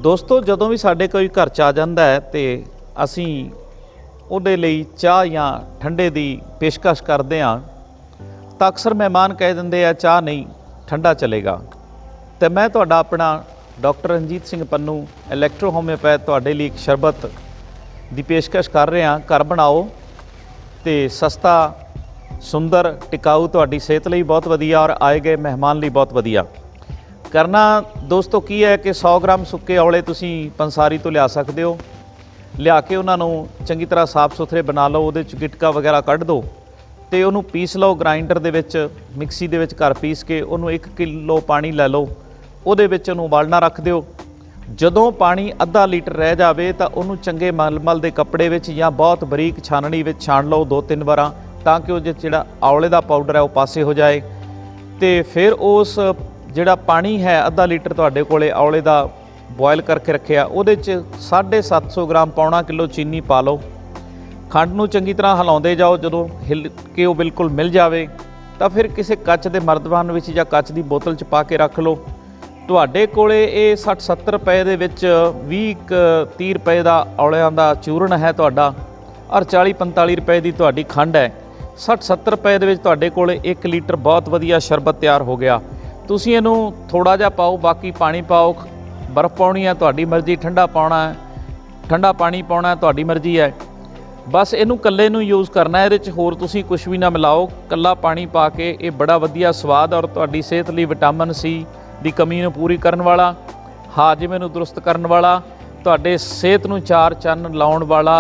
ਦੋਸਤੋ ਜਦੋਂ ਵੀ ਸਾਡੇ ਕੋਈ ਘਰ 'ਚ ਆ ਜਾਂਦਾ ਹੈ ਤੇ ਅਸੀਂ ਉਹਦੇ ਲਈ ਚਾਹ ਜਾਂ ਠੰਡੇ ਦੀ ਪੇਸ਼ਕਸ਼ ਕਰਦੇ ਹਾਂ ਤਾਂ ਅਕਸਰ ਮਹਿਮਾਨ ਕਹਿ ਦਿੰਦੇ ਆ ਚਾਹ ਨਹੀਂ ਠੰਡਾ ਚਲੇਗਾ। ਤੇ ਮੈਂ ਤੁਹਾਡਾ ਆਪਣਾ doctor Ranjit Singh Pannu electro homeopath ਤੁਹਾਡੇ ਲਈ ਇੱਕ ਸ਼ਰਬਤ ਦੀ ਪੇਸ਼ਕਸ਼ ਕਰ ਰਹੇ ਹਾਂ। ਘਰ ਬਣਾਓ ਤੇ ਸਸਤਾ ਸੁੰਦਰ ਟਿਕਾਊ ਤੁਹਾਡੀ ਸਿਹਤ ਲਈ ਬਹੁਤ ਵਧੀਆ ਔਰ ਆਏ ਗਏ ਮਹਿਮਾਨ ਲਈ ਬਹੁਤ ਵਧੀਆ। करना दोस्तों की है कि 100 ग्राम सुक्के औले तुसी पंसारी तो लिया सकते हो, लिया के उन्होंने चंगी तरह साफ सुथरे बना लो, वो गिटका वगैरह कढ़ दो तो उन्होंने पीस लो ग्राइंडर दे विच मिक्सी दे विच घर पीस के उन्होंने 1 किलो पानी लै लो, उहदे विच उन्होंने उबालना रख दिओ। जदों पानी अद्धा लीटर रह जाए तो उन्होंने चंगे मलमल के कपड़े विच या बहुत बरीक छाननी विच छान लो 2-3 बार ताकि वो जिहड़ा औले का पाउडर है वह पासे हो जाए। तो फिर उस ਜਿਹੜਾ पानी है अद्धा लीटर तुहाडे कोले औले दा बॉयल करके रखिया उहदे च 750 ग्राम पौना किलो चीनी पा लो। खंड नूं चंगी तरह हिलाउंदे जाओ, जदों हिल के वो बिल्कुल मिल जाए तो फिर किसी कच के मर्दबान विच जां कच की बोतल च पा के रख लो। तुहाडे कोले ये 60-70 रुपए दे विच 20-30 रुपए दा औलियां दा चूਰਨ है तुहाडा और 40-45 रुपए दी तुहाडी खंड है। 60-70 रुपए दे विच तुहाडे कोले 1 लीटर बहुत वधिया शरबत तैयार हो गया। तुसीं इहनूं थोड़ा जिहा पाओ, बाकी पानी पाओ, बर्फ़ पाउणी है तुहाडी मर्जी, ठंडा पाउणा है, ठंडा पानी पाउणा है तुहाडी मर्जी है। बस इहनूं कल्ले नूं यूज़ करना है, इहदे च होर तुसीं कुछ भी ना मिलाओ, कल्ला पानी पा के ये बड़ा वधिया स्वाद और तुहाडी सेहत लई विटामिन सी दी कमी नूं पूरी करन वाला, हाजमे नूं दुरुस्त करन वाला, तुहाडे सेहत नूं चार चन्न लाउण वाला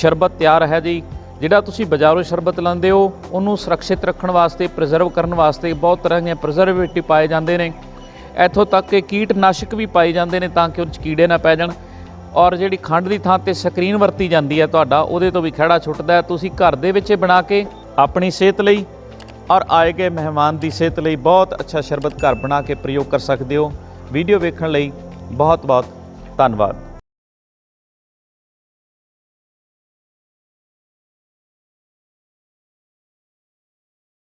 शरबत तैयार है जी। जिहड़ा तुसीं बाज़ारों शरबत लांदे हो उन्होंने सुरक्षित रखण वास्ते प्रिजर्व करन वास्ते बहुत तरह के प्रिजर्वेटिव पाए जाते हैं, इत्थों तक कि कीटनाशक भी पाए जाते हैं ताकि उस कीड़े ना पै जाण। और जिहड़ी खंड की थां ते स्क्रीन वरती जाती है तुहाडा उहदे तो भी खैड़ा छुटदा है। तुसीं घर दे विच बना के अपनी सेहत लई और आए गए मेहमान की सेहत लई बहुत अच्छा शरबत घर बना के प्रयोग कर सकते हो। वीडियो वेखण लई बहुत बहुत धन्नवाद।